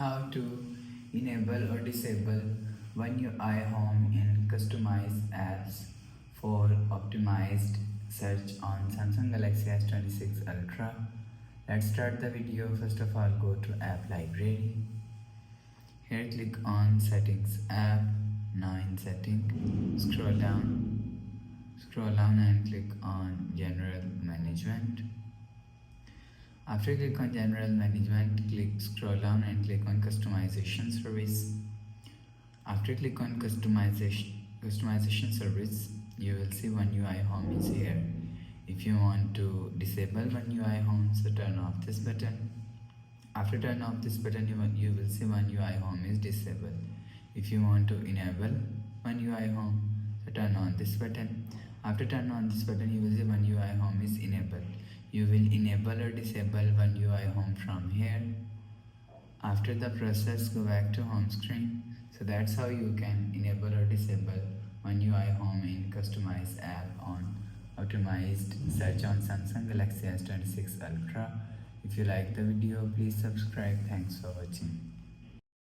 How to enable or disable One UI Home in customized apps for optimized search on Samsung Galaxy S26 Ultra. Let's start the video. First of all, go to App Library. Here click on Settings App. Now in Setting, scroll down and click on General Management. After click on General Management, scroll down and click on Customization Service. After click on Customization Service, you will see One UI Home is here. If you want to disable One UI Home, so turn off this button. After turn off this button, you will see One UI Home is disabled. If you want to enable One UI Home, so turn on this button. After turn on this button, you will see One UI Home is enabled. You will enable or disable One UI Home from here. After the process, go back to home screen. So that's how you can enable or disable One UI Home in customized app on optimized search on Samsung Galaxy S26 Ultra. If you like the video, please subscribe. Thanks for watching.